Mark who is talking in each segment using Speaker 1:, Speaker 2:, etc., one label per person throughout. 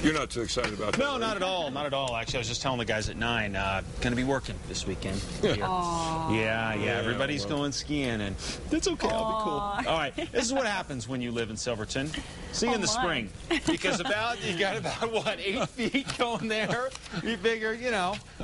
Speaker 1: You're not too excited about that?
Speaker 2: No, not at all. Not at all. Actually, I was just telling the guys at 9, going to be working this weekend. Yeah, everybody's going skiing, and that's okay. I'll be cool. All right, this is what happens when you live in Silverton. See you in the spring. Because you got about, what, 8 feet going there? You figure,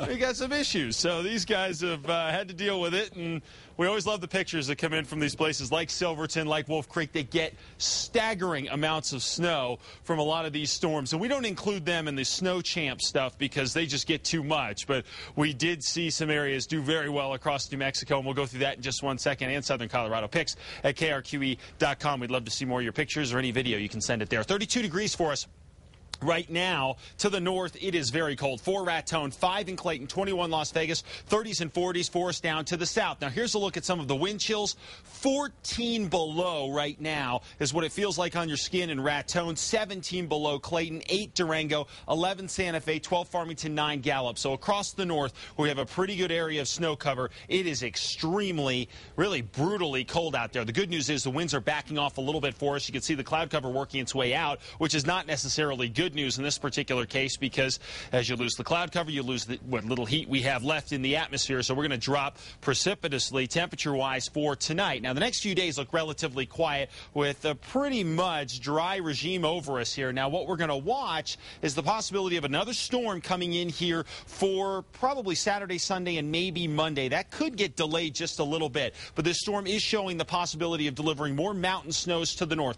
Speaker 2: we got some issues. So these guys have had to deal with it, and we always love the pictures that come in from these places like Silverton, like Wolf Creek. They get staggering amounts of snow from a lot of these storms. And we don't include them in the snow champ stuff because they just get too much. But we did see some areas do very well across New Mexico, and we'll go through that in just 1 second. And Southern Colorado pics at KRQE.com. We'd love to see more of your pictures or any video. You can send it there. 32 degrees for us. Right now, to the north, it is very cold. 4 Raton, 5 in Clayton, 21 Las Vegas, 30s and 40s for us down to the south. Now, here's a look at some of the wind chills. 14 below right now is what it feels like on your skin in Raton. 17 below Clayton, 8 Durango, 11 Santa Fe, 12 Farmington, 9 Gallup. So across the north, we have a pretty good area of snow cover. It is extremely, really brutally cold out there. The good news is the winds are backing off a little bit for us. You can see the cloud cover working its way out, which is not necessarily good news in this particular case, because as you lose the cloud cover, you lose what little heat we have left in the atmosphere. So we're going to drop precipitously temperature-wise for tonight. Now, the next few days look relatively quiet with a pretty much dry regime over us here. Now, what we're going to watch is the possibility of another storm coming in here for probably Saturday, Sunday, and maybe Monday. That could get delayed just a little bit, but this storm is showing the possibility of delivering more mountain snows to the north.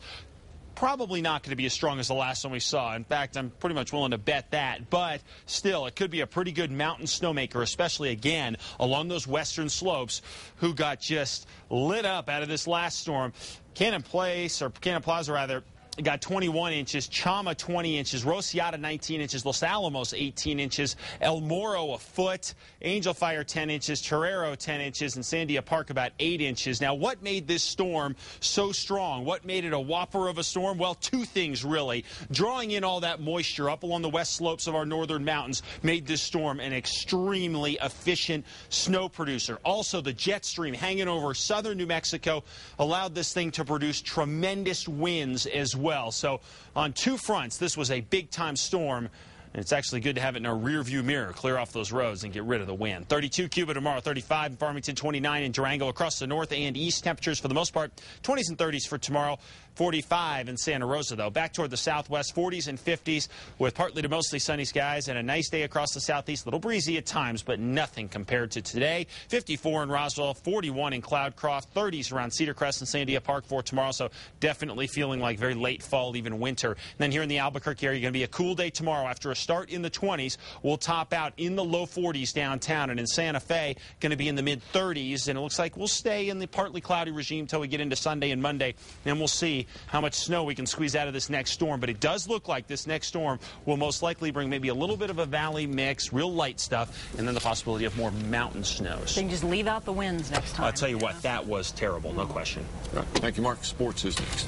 Speaker 2: Probably not going to be as strong as the last one we saw. In fact, I'm pretty much willing to bet that. But still, it could be a pretty good mountain snowmaker, especially, again, along those western slopes who got just lit up out of this last storm. Cannon Plaza, rather, got 21 inches, Chama 20 inches, Rosiata 19 inches, Los Alamos 18 inches, El Moro a foot, Angel Fire 10 inches, Torero 10 inches, and Sandia Park about 8 inches. Now, what made this storm so strong? What made it a whopper of a storm? Well, two things, really. Drawing in all that moisture up along the west slopes of our northern mountains made this storm an extremely efficient snow producer. Also, the jet stream hanging over southern New Mexico allowed this thing to produce tremendous winds as well. So on two fronts, this was a big-time storm, and it's actually good to have it in our rear-view mirror, clear off those roads and get rid of the wind. 32 Cuba tomorrow, 35 in Farmington, 29 in Durango. Across the north and east, temperatures for the most part, 20s and 30s for tomorrow. 45 in Santa Rosa, though. Back toward the southwest, 40s and 50s with partly to mostly sunny skies and a nice day across the southeast. A little breezy at times, but nothing compared to today. 54 in Roswell, 41 in Cloudcroft, 30s around Cedar Crest and Sandia Park for tomorrow. So definitely feeling like very late fall, even winter. And then here in the Albuquerque area, going to be a cool day tomorrow. After a start in the 20s, we'll top out in the low 40s downtown. And in Santa Fe, going to be in the mid 30s. And it looks like we'll stay in the partly cloudy regime until we get into Sunday and Monday. And we'll see how much snow we can squeeze out of this next storm. But it does look like this next storm will most likely bring maybe a little bit of a valley mix, real light stuff, and then the possibility of more mountain snows.
Speaker 3: So you can just leave out the winds next time.
Speaker 2: I'll tell you what, that was terrible, no question.
Speaker 1: Thank you, Mark. Sports is next.